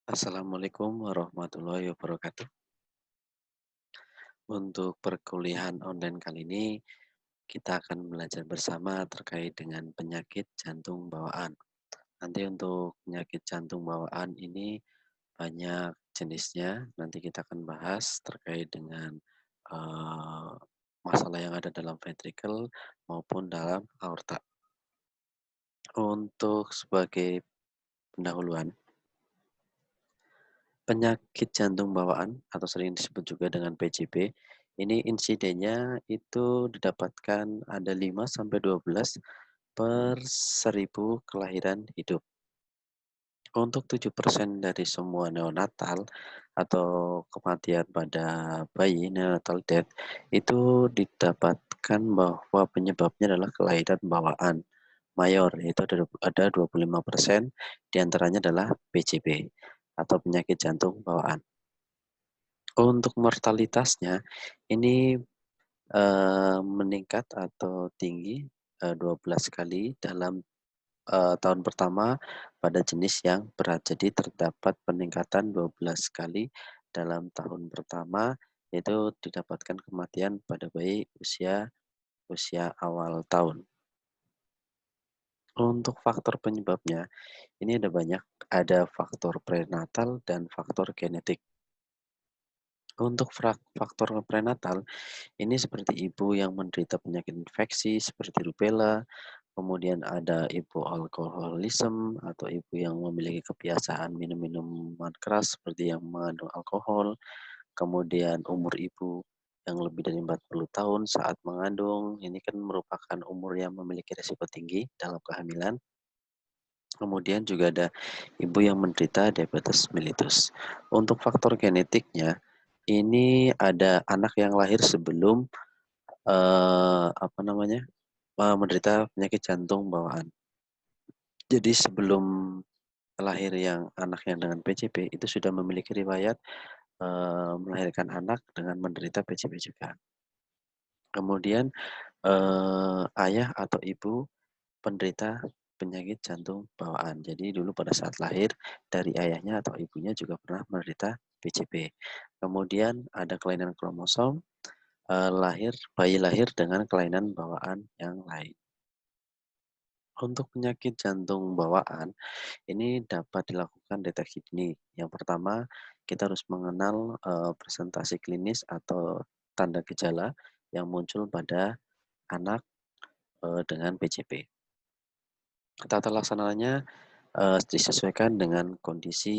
Assalamualaikum warahmatullahi wabarakatuh. Untuk perkuliahan online kali ini, kita akan belajar bersama terkait dengan penyakit jantung bawaan. Nanti untuk penyakit jantung bawaan ini banyak jenisnya. Nanti kita akan bahas terkait dengan eh, masalah yang ada dalam ventricle maupun dalam aorta. Untuk sebagai pendahuluan, penyakit jantung bawaan atau sering disebut juga dengan PJB, ini insidennya itu didapatkan ada 5 sampai 12 per 1.000 kelahiran hidup. Untuk 7% dari semua neonatal atau kematian pada bayi neonatal death itu didapatkan bahwa penyebabnya adalah kelahiran bawaan mayor, yaitu ada 25% diantaranya adalah PJB atau penyakit jantung bawaan. Untuk mortalitasnya ini meningkat atau tinggi 12 kali dalam tahun pertama pada jenis yang berat. Jadi terdapat peningkatan 12 kali dalam tahun pertama, yaitu didapatkan kematian pada bayi usia usia awal tahun. Untuk faktor penyebabnya, ini ada banyak, ada faktor prenatal dan faktor genetik. Untuk faktor prenatal, ini seperti ibu yang menderita penyakit infeksi seperti rubella, kemudian ada ibu alkoholisme atau ibu yang memiliki kebiasaan minum minuman keras seperti yang mengandung alkohol, kemudian umur ibu yang lebih dari 40 tahun saat mengandung, ini kan merupakan umur yang memiliki risiko tinggi dalam kehamilan. Kemudian juga ada ibu yang menderita diabetes mellitus. Untuk faktor genetiknya, ini ada anak yang lahir sebelum menderita penyakit jantung bawaan. Jadi sebelum lahir yang anak yang dengan PJB itu sudah memiliki riwayat melahirkan anak dengan menderita PJB juga. Kemudian ayah atau ibu penderita penyakit jantung bawaan. Jadi dulu pada saat lahir dari ayahnya atau ibunya juga pernah menderita PJB. Kemudian ada kelainan kromosom, bayi lahir dengan kelainan bawaan yang lain. Untuk penyakit jantung bawaan, ini dapat dilakukan deteksi dini. Yang pertama, kita harus mengenal presentasi klinis atau tanda gejala yang muncul pada anak dengan PJB. Tata laksananya disesuaikan dengan kondisi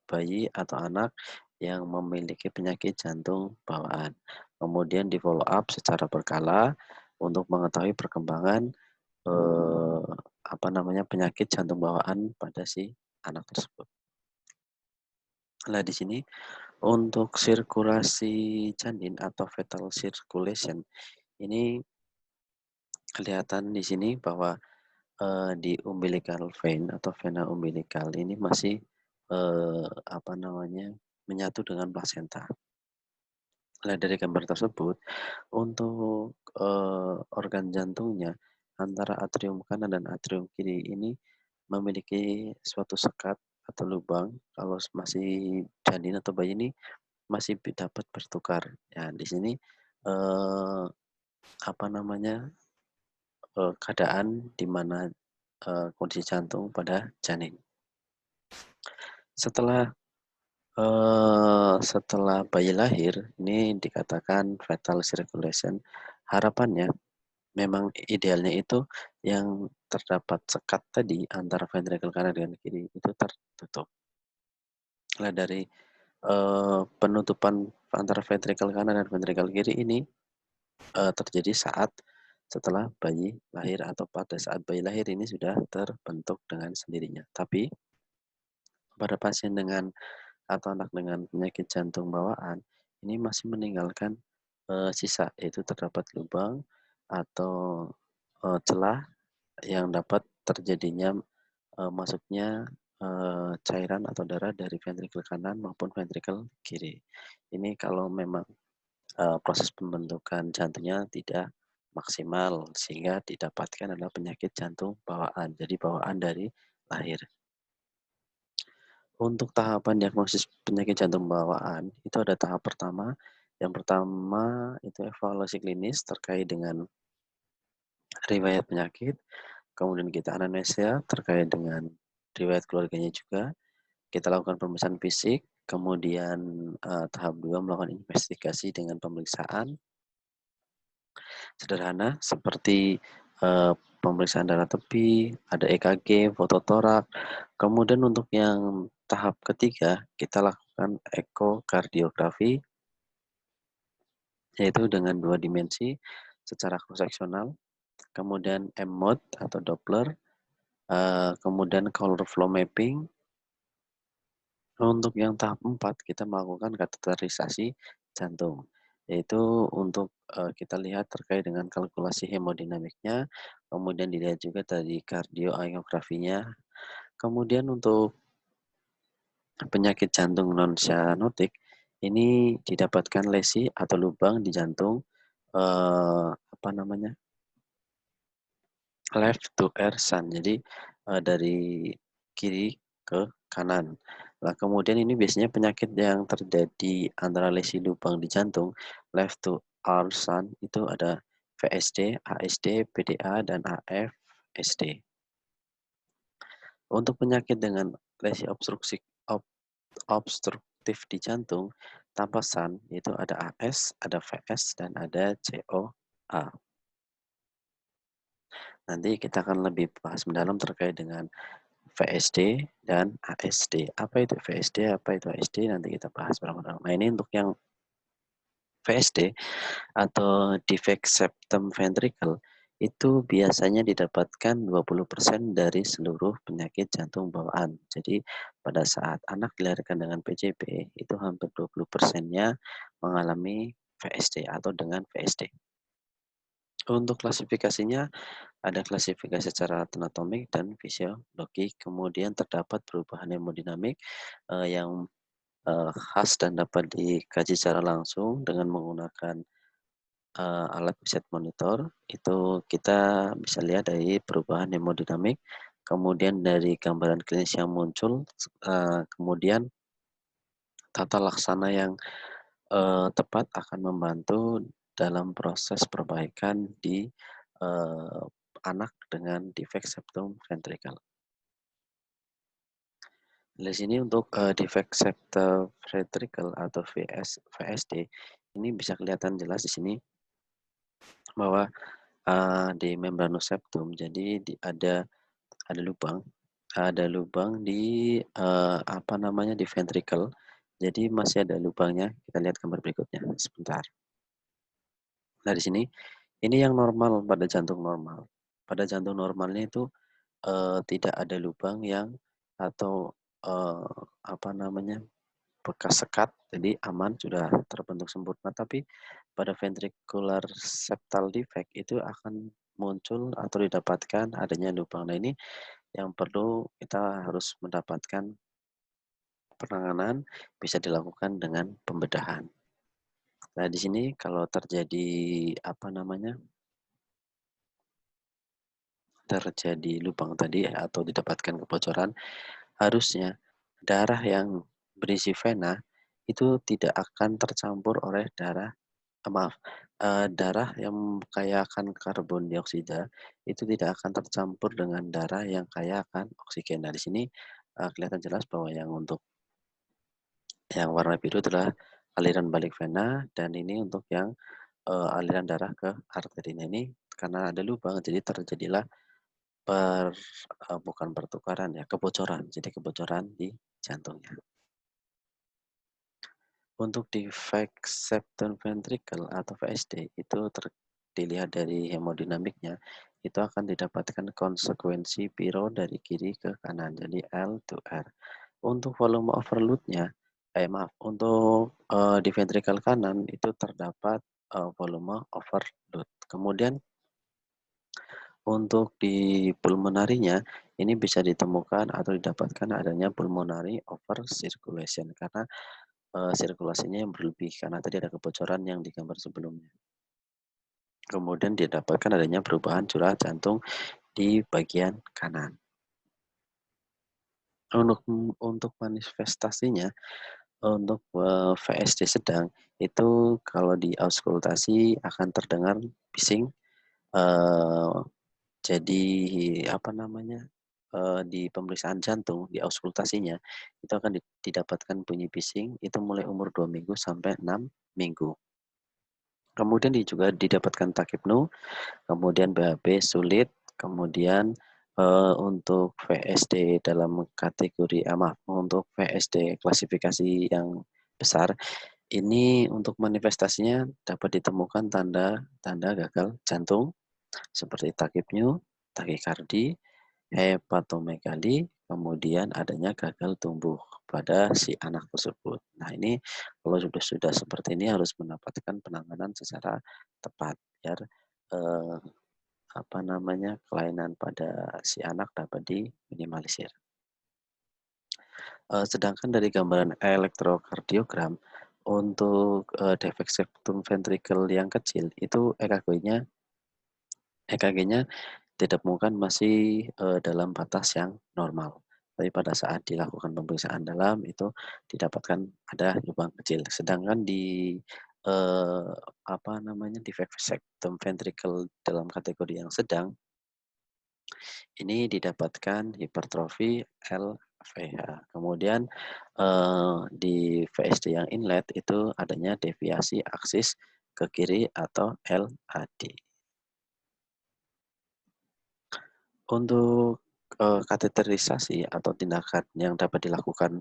bayi atau anak yang memiliki penyakit jantung bawaan. Kemudian di follow up secara berkala untuk mengetahui perkembangan eh, penyakit jantung bawaan pada si anak tersebut. Nah, di sini untuk sirkulasi janin atau fetal circulation ini kelihatan di sini bahwa di umbilical vein atau vena umbilical ini masih menyatu dengan plasenta. Nah, dari gambar tersebut untuk organ jantungnya antara atrium kanan dan atrium kiri ini memiliki suatu sekat atau lubang. Kalau masih janin atau bayi ini masih dapat bertukar. Ya, di sini eh, keadaan di mana kondisi jantung pada janin. Setelah bayi lahir, ini dikatakan fetal circulation. Harapannya memang idealnya itu yang terdapat sekat tadi antara ventricle kanan dan kiri itu tertutup. Nah, dari penutupan antara ventricle kanan dan ventricle kiri ini terjadi setelah bayi lahir atau pada saat bayi lahir ini sudah terbentuk dengan sendirinya. Tapi pada pasien dengan atau anak dengan penyakit jantung bawaan ini masih meninggalkan sisa, yaitu terdapat lubang atau celah yang dapat terjadinya masuknya cairan atau darah dari ventrikel kanan maupun ventrikel kiri. Ini kalau memang proses pembentukan jantungnya tidak maksimal sehingga didapatkan adalah penyakit jantung bawaan. Jadi bawaan dari lahir. Untuk tahapan diagnosis penyakit jantung bawaan, itu ada tahap pertama. Yang pertama itu evaluasi klinis terkait dengan riwayat penyakit, kemudian kita anamnesia terkait dengan riwayat keluarganya juga, kita lakukan pemeriksaan fisik, kemudian, tahap 2 melakukan investigasi dengan pemeriksaan sederhana seperti, pemeriksaan darah tepi, ada EKG, foto torak. Kemudian untuk yang tahap ketiga, kita lakukan ekokardiografi, yaitu dengan 2 dimensi secara cross-seksional, kemudian M-mode atau Doppler, kemudian color flow mapping. Untuk yang tahap 4 kita melakukan kateterisasi jantung, yaitu untuk, kita lihat terkait dengan kalkulasi hemodinamiknya, kemudian dilihat juga dari kardioangiografinya. Kemudian untuk penyakit jantung non-cyanotic, ini didapatkan lesi atau lubang di jantung, apa namanya, left to air sun. Jadi, dari kiri ke kanan. Nah, kemudian ini biasanya penyakit yang terjadi antara lesi lubang di jantung, left to air sun, itu ada VSD, ASD, PDA, dan AFSD. Untuk penyakit dengan lesi obstruktif di jantung tanpa sun, itu ada AS, ada VS, dan ada COA. Nanti kita akan lebih bahas mendalam terkait dengan VSD dan ASD. Apa itu VSD, apa itu ASD, nanti kita bahas bersama-sama. Nah, ini untuk yang VSD atau defect septum ventricle itu biasanya didapatkan 20% dari seluruh penyakit jantung bawaan. Jadi pada saat anak dilahirkan dengan PJP itu hampir 20%-nya mengalami VSD atau dengan VSD. Untuk klasifikasinya ada klasifikasi secara anatomik dan fisiologi, kemudian terdapat perubahan hemodinamik yang khas dan dapat dikaji secara langsung dengan menggunakan alat preset monitor. Itu kita bisa lihat dari perubahan hemodinamik, kemudian dari gambaran klinis yang muncul, kemudian tata laksana yang tepat akan membantu dalam proses perbaikan di eee, anak dengan defect septum ventricle. Di sini untuk, defect septum ventricle atau VSD, ini bisa kelihatan jelas di sini bahwa, di membranus septum, jadi ada lubang di, apa namanya, di ventricle. Jadi masih ada lubangnya, kita lihat gambar berikutnya, sebentar. Nah, di sini, ini yang normal pada jantung normal. Pada jantung normalnya itu, tidak ada lubang yang atau, apa namanya, bekas sekat, jadi aman, sudah terbentuk sempurna. Tapi pada ventricular septal defect itu akan muncul atau didapatkan adanya lubang. Nah, ini yang perlu kita harus mendapatkan penanganan, bisa dilakukan dengan pembedahan. Nah, di sini kalau terjadi, apa namanya, terjadi lubang tadi atau didapatkan kebocoran, harusnya darah yang berisi vena itu tidak akan tercampur oleh darah yang kaya akan karbon dioksida itu tidak akan tercampur dengan darah yang kaya akan oksigen. Nah, di sini, kelihatan jelas bahwa yang untuk yang warna biru adalah aliran balik vena dan ini untuk yang, aliran darah ke arteri. Nah, ini karena ada lubang jadi terjadilah bukan pertukaran ya, kebocoran. Jadi kebocoran di jantungnya. Untuk defect septum ventricle atau VSD itu dilihat dari hemodinamiknya, itu akan didapatkan konsekuensi piro dari kiri ke kanan, jadi L to R. Untuk volume overload-nya, maaf, untuk di ventricle kanan itu terdapat volume overload. Kemudian untuk di pulmonarinya, ini bisa ditemukan atau didapatkan adanya pulmonary over circulation karena sirkulasinya yang berlebih karena tadi ada kebocoran yang di gambar sebelumnya. Kemudian didapatkan adanya perubahan curah jantung di bagian kanan. Untuk manifestasinya, untuk, VSD sedang, itu kalau di auskultasi akan terdengar bising, eee, jadi apa namanya, di pemeriksaan jantung, di auskultasinya, itu akan didapatkan bunyi bising itu mulai umur 2 minggu sampai 6 minggu. Kemudian juga didapatkan takipnu, kemudian BAB sulit, kemudian, untuk VSD dalam kategori maaf, untuk VSD klasifikasi yang besar, ini untuk manifestasinya dapat ditemukan tanda-tanda gagal jantung seperti takipneu, takikardi, hepatomegali, kemudian adanya gagal tumbuh pada si anak tersebut. Nah, ini kalau sudah seperti ini harus mendapatkan penanganan secara tepat biar, eee, apa namanya, kelainan pada si anak dapat diminimalisir. Sedangkan dari gambaran elektrokardiogram untuk, defek septum ventrikel yang kecil itu EKG-nya ditemukan masih, dalam batas yang normal. Tapi pada saat dilakukan pemeriksaan dalam itu didapatkan ada lubang kecil. Sedangkan di, eee, apa namanya, defek septum ventrikel dalam kategori yang sedang, ini didapatkan hipertrofi LVH. Kemudian, di VSD yang inlet itu adanya deviasi aksis ke kiri atau LAD. Untuk, kateterisasi atau tindakan yang dapat dilakukan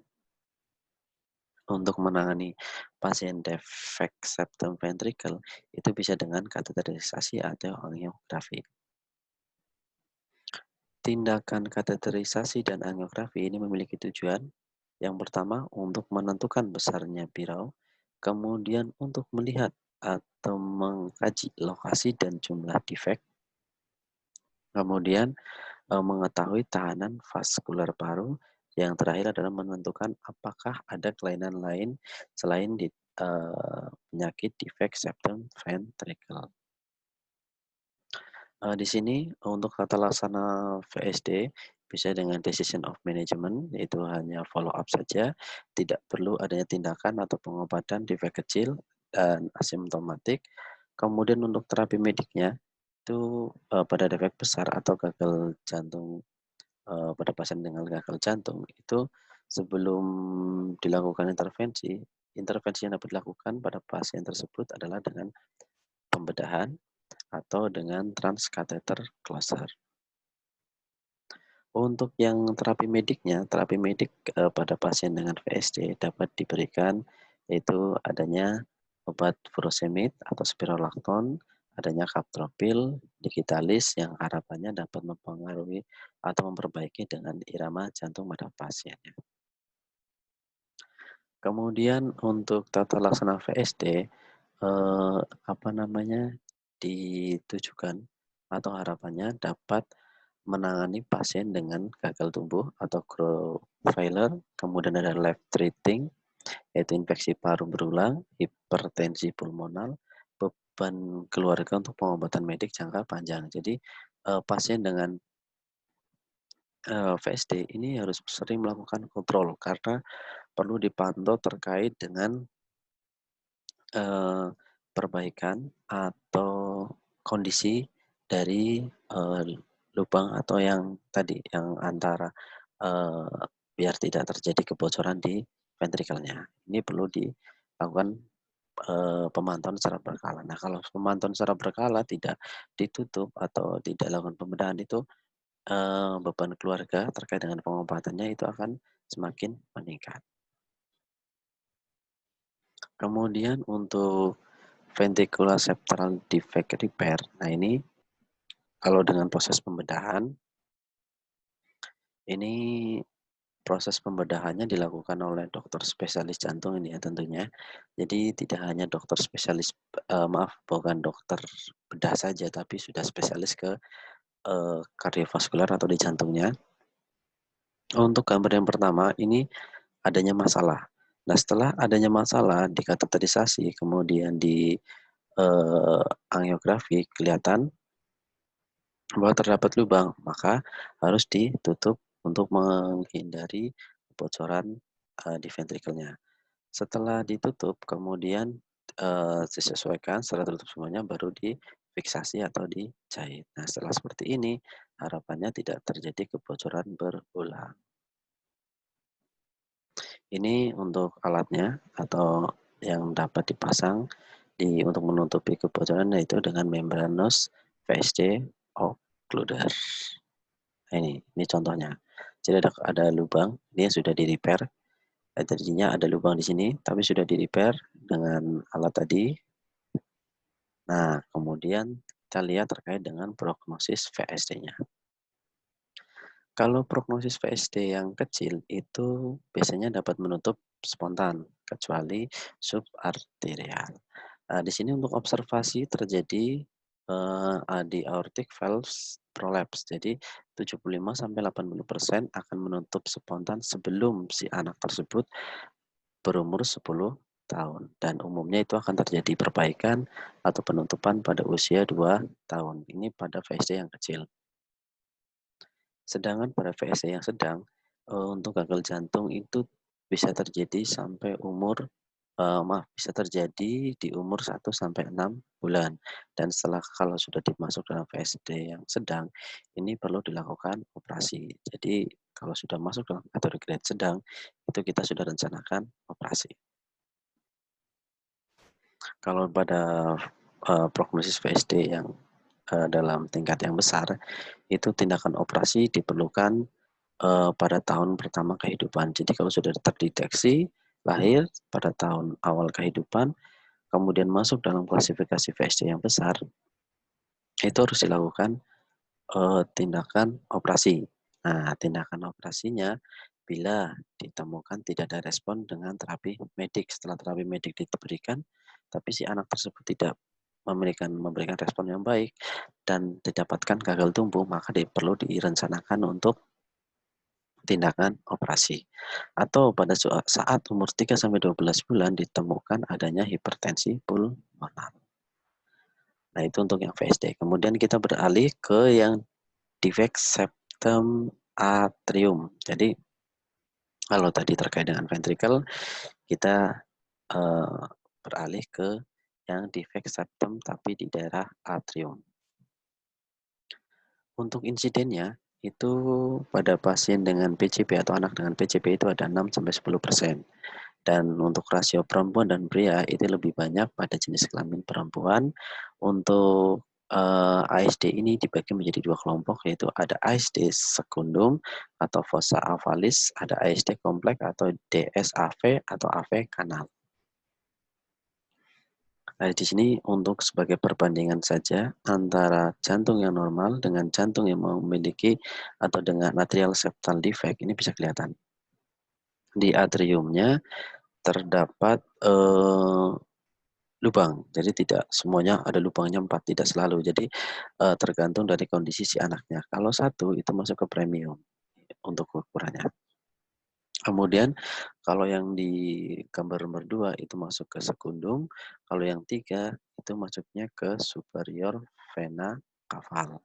untuk menangani pasien defek septum ventrikel itu bisa dengan kateterisasi atau angiografi. Tindakan kateterisasi dan angiografi ini memiliki tujuan yang pertama untuk menentukan besarnya birau, kemudian untuk melihat atau mengkaji lokasi dan jumlah defek, kemudian mengetahui tahanan vaskular paru, yang terakhir adalah menentukan apakah ada kelainan lain selain penyakit defek septum ventricle. Di sini untuk tata laksana VSD bisa dengan decision of management, yaitu hanya follow up saja, tidak perlu adanya tindakan atau pengobatan defek kecil dan asimptomatik. Kemudian untuk terapi mediknya, itu, pada defek besar atau gagal jantung, pada pasien dengan gagal jantung, itu sebelum dilakukan intervensi, intervensi yang dapat dilakukan pada pasien tersebut adalah dengan pembedahan atau dengan transkatheter closure. Untuk yang terapi mediknya, terapi medik, pada pasien dengan VSD dapat diberikan yaitu adanya obat furosemid atau spironolakton, adanya kaptropil, digitalis yang harapannya dapat mempengaruhi atau memperbaiki dengan irama jantung pada pasiennya. Kemudian untuk tata laksana VSD, apa namanya, ditujukan atau harapannya dapat menangani pasien dengan gagal tumbuh atau growth failure, kemudian ada left treating, yaitu infeksi paru berulang, hipertensi pulmonal, beban keluarga untuk pengobatan medik jangka panjang. Jadi, pasien dengan, VSD ini harus sering melakukan kontrol karena perlu dipantau terkait dengan Eee, perbaikan atau kondisi dari, lubang atau yang tadi, yang antara, biar tidak terjadi kebocoran di ventrikelnya. Ini perlu dilakukan, pemantauan secara berkala. Nah, kalau pemantauan secara berkala tidak ditutup atau tidak dilakukan pembedahan itu, beban keluarga terkait dengan pengobatannya itu akan semakin meningkat. Kemudian untuk ventricular septal defect repair, nah ini kalau dengan proses pembedahan, ini proses pembedahannya dilakukan oleh dokter spesialis jantung ini ya tentunya. Jadi tidak hanya dokter spesialis, maaf bukan dokter bedah saja, tapi sudah spesialis ke, kardiovaskular atau di jantungnya. Untuk gambar yang pertama ini adanya masalah. Nah, setelah adanya masalah di kateterisasi kemudian di, angiografi kelihatan bahwa terdapat lubang, maka harus ditutup untuk menghindari kebocoran, di ventrikelnya. Setelah ditutup kemudian, disesuaikan setelah tertutup semuanya baru difiksasi atau dijahit. Nah setelah seperti ini harapannya tidak terjadi kebocoran berulang. Ini untuk alatnya atau yang dapat dipasang untuk menutupi kebocoran yaitu dengan membranous VSD occluder. Nah ini contohnya. Jadi ada lubang, ini sudah di-repair, tadinya ada lubang di sini tapi sudah di-repair dengan alat tadi. Nah kemudian kita lihat terkait dengan prognosis VSD-nya. Kalau prognosis VSD yang kecil itu biasanya dapat menutup spontan, kecuali subarterial. Di sini untuk observasi terjadi, di aortic valves prolapse. Jadi 75-80% akan menutup spontan sebelum si anak tersebut berumur 10 tahun. Dan umumnya itu akan terjadi perbaikan atau penutupan pada usia 2 tahun. Ini pada VSD yang kecil. Sedangkan pada VSD yang sedang, untuk gagal jantung itu bisa terjadi sampai umur bisa terjadi di umur 1 sampai 6 bulan. Dan setelah kalau sudah dimasuk dalam VSD yang sedang, ini perlu dilakukan operasi. Jadi kalau sudah masuk dalam kategori grade sedang, itu kita sudah rencanakan operasi. Kalau pada, prognosis VSD yang, dalam tingkat yang besar, itu tindakan operasi diperlukan pada tahun pertama kehidupan. Jadi kalau sudah terdeteksi lahir pada tahun awal kehidupan, kemudian masuk dalam klasifikasi VSD yang besar, itu harus dilakukan, tindakan operasi. Nah, tindakan operasinya bila ditemukan tidak ada respon dengan terapi medik. Setelah terapi medik diberikan, tapi si anak tersebut tidak memberikan respon yang baik dan didapatkan gagal tumbuh, maka perlu direncanakan untuk tindakan operasi. Atau pada saat umur 3-12 bulan ditemukan adanya hipertensi pulmoner. Nah, itu untuk yang VSD. Kemudian kita beralih ke yang defect septum atrium. Jadi kalau tadi terkait dengan ventricle, kita beralih ke yang defect septum tapi di daerah atrium. Untuk insidennya, itu pada pasien dengan PCP atau anak dengan PCP itu ada 6-10%. Dan untuk rasio perempuan dan pria itu lebih banyak pada jenis kelamin perempuan. Untuk ASD ini dibagi menjadi 2 kelompok, yaitu ada ASD sekundum atau fossa avalis, ada ASD kompleks atau DSAV atau AV kanal. Nah, di sini untuk sebagai perbandingan saja antara jantung yang normal dengan jantung yang memiliki atau dengan atrial septal defect ini bisa kelihatan. Di atriumnya terdapat lubang, jadi tidak semuanya ada lubangnya 4, tidak selalu. Jadi tergantung dari kondisi si anaknya. Kalau 1 itu masuk ke premium untuk ukurannya. Kemudian kalau yang di gambar nomor 2 itu masuk ke sekundum, kalau yang 3 itu masuknya ke superior vena cava.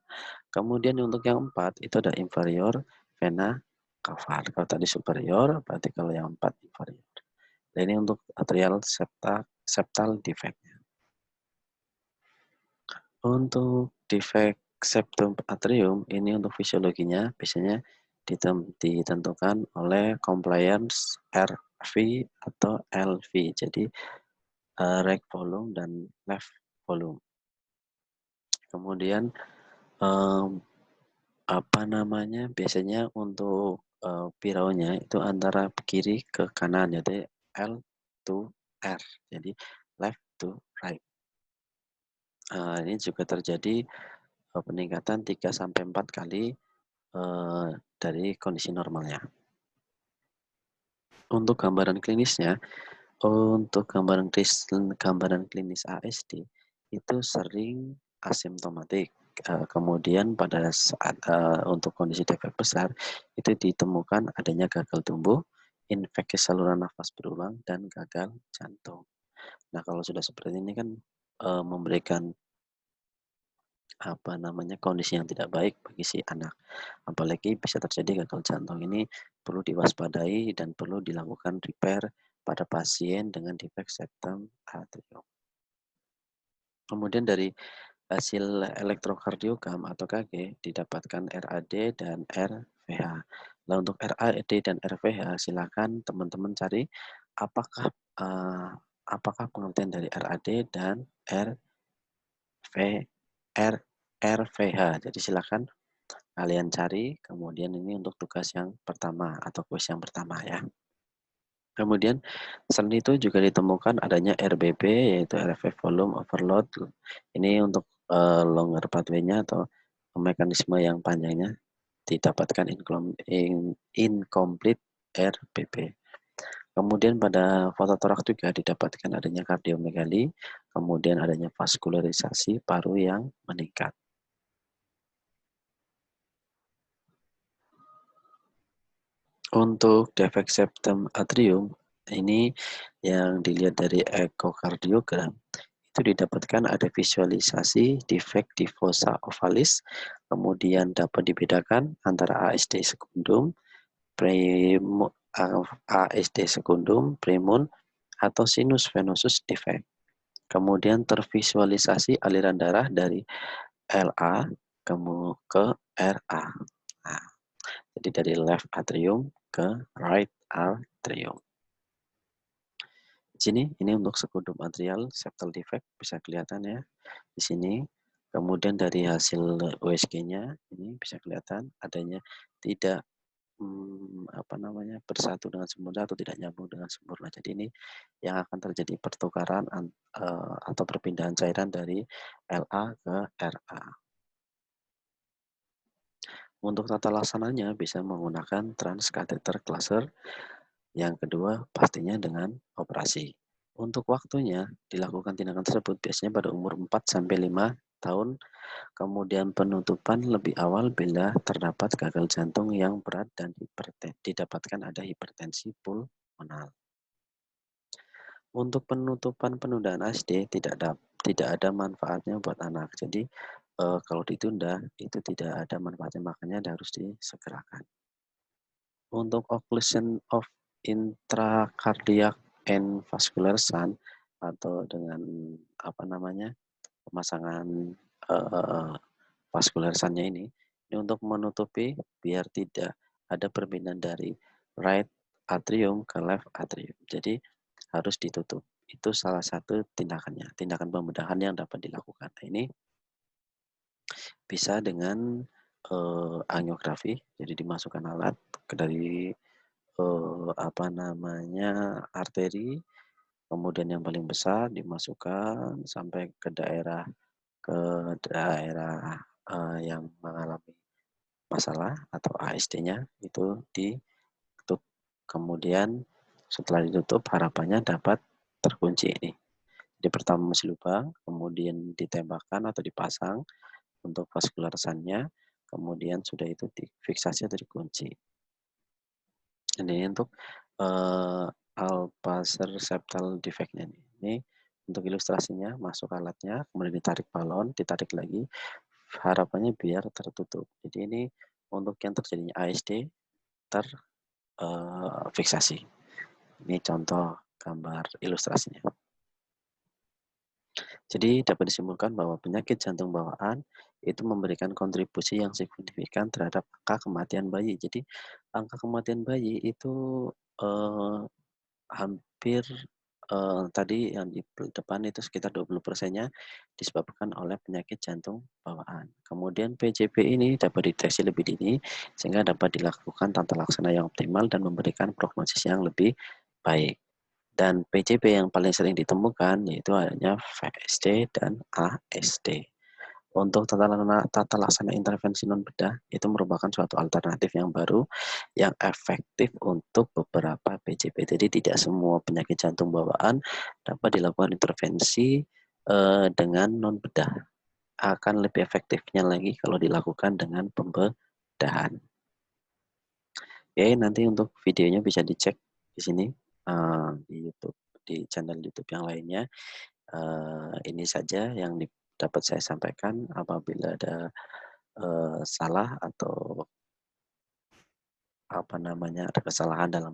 Kemudian untuk yang 4 itu ada inferior vena cava. Kalau tadi superior, berarti kalau yang 4 inferior. Dan ini untuk atrial septal defect-nya. Untuk defect septum atrium ini untuk fisiologinya biasanya ditentukan oleh compliance RV atau LV. Jadi right volume dan left volume. Kemudian biasanya untuk piraunya itu antara kiri ke kanan, yaitu L to R. Jadi left to right. Ini juga terjadi peningkatan 3-4 kali dari kondisi normalnya. Untuk gambaran klinisnya, untuk gambaran klinis ASD itu sering asimptomatik. Kemudian pada saat untuk kondisi defek besar itu ditemukan adanya gagal tumbuh, infeksi saluran nafas berulang, dan gagal jantung. Nah kalau sudah seperti ini kan memberikan kondisi yang tidak baik bagi si anak. Apalagi bisa terjadi gagal jantung. Ini perlu diwaspadai dan perlu dilakukan repair pada pasien dengan defek septum atrium. Kemudian dari hasil elektrokardiogram atau KG didapatkan RAD dan RVH. Nah, untuk RAD dan RVH silakan teman-teman cari apakah eh, apakah pengertian dari RAD dan R, RVH. Jadi silakan kalian cari, kemudian ini untuk tugas yang pertama atau kuis yang pertama ya. Kemudian selain itu juga ditemukan adanya RBP yaitu RF volume overload. Ini untuk longer pathway-nya atau mekanisme yang panjangnya didapatkan incomplete RBP. Kemudian pada fototorak juga didapatkan adanya kardiomegali, kemudian adanya vaskularisasi paru yang meningkat. Untuk defek septum atrium, ini yang dilihat dari ekokardiogram, itu didapatkan ada visualisasi defek di fossa ovalis, kemudian dapat dibedakan antara ASD sekundum, ASD sekundum, primun, atau sinus venosus defect. Kemudian tervisualisasi aliran darah dari LA ke RA. Nah, jadi dari left atrium ke right atrium. Di sini ini untuk sekundum atrial septal defect bisa kelihatan ya di sini. Kemudian dari hasil USG-nya ini bisa kelihatan adanya tidak bersatu dengan sempurna atau tidak nyambung dengan sempurna. Jadi ini yang akan terjadi pertukaran atau perpindahan cairan dari LA ke RA. Untuk tata laksananya bisa menggunakan transkatheter cluster. Yang kedua pastinya dengan operasi. Untuk waktunya dilakukan tindakan tersebut biasanya pada umur 4-5 tahun. Kemudian penutupan lebih awal bila terdapat gagal jantung yang berat dan didapatkan ada hipertensi pulmonal. Untuk penutupan penundaan ASD tidak ada manfaatnya buat anak. Jadi kalau ditunda itu tidak ada manfaatnya, makanya harus disegerakan. Untuk occlusion of intracardiac and vascular shunt atau dengan pemasangan vascular shunt-nya ini untuk menutupi biar tidak ada perpindahan dari right atrium ke left atrium. Jadi harus ditutup. Itu salah satu tindakannya, tindakan pembedahan yang dapat dilakukan. Nah, ini bisa dengan angiografi, jadi dimasukkan alat dari arteri, kemudian yang paling besar dimasukkan sampai ke daerah yang mengalami masalah atau ASD-nya itu ditutup. Kemudian setelah ditutup harapannya dapat terkunci ini. Jadi pertama masih lubang, kemudian ditembakkan atau dipasang untuk vascular shunt-nya, kemudian sudah itu difiksasi atau dikunci. Ini untuk Alpasser septal defect-nya nih. Ini untuk ilustrasinya, masuk alatnya, kemudian ditarik balon, ditarik lagi, harapannya biar tertutup. Jadi ini untuk yang terjadinya ASD terfiksasi. Ini contoh gambar ilustrasinya. Jadi dapat disimpulkan bahwa penyakit jantung bawaan itu memberikan kontribusi yang signifikan terhadap angka kematian bayi. Jadi angka kematian bayi itu hampir tadi yang di depan itu sekitar 20%-nya disebabkan oleh penyakit jantung bawaan. Kemudian PJB ini dapat dideteksi lebih dini sehingga dapat dilakukan tata laksana yang optimal dan memberikan prognosis yang lebih baik. Dan PJB yang paling sering ditemukan yaitu adanya VSD dan ASD. Untuk tata laksana intervensi non bedah itu merupakan suatu alternatif yang baru yang efektif untuk beberapa PJB. Jadi tidak semua penyakit jantung bawaan dapat dilakukan intervensi dengan non bedah. Akan lebih efektifnya lagi kalau dilakukan dengan pembedahan. Oke, nanti untuk videonya bisa dicek di sini di YouTube, di channel YouTube yang lainnya. Ini saja yang dapat saya sampaikan. Apabila ada, salah atau apa namanya, ada kesalahan dalam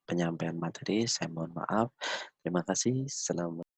penyampaian materi, saya mohon maaf. Terima kasih.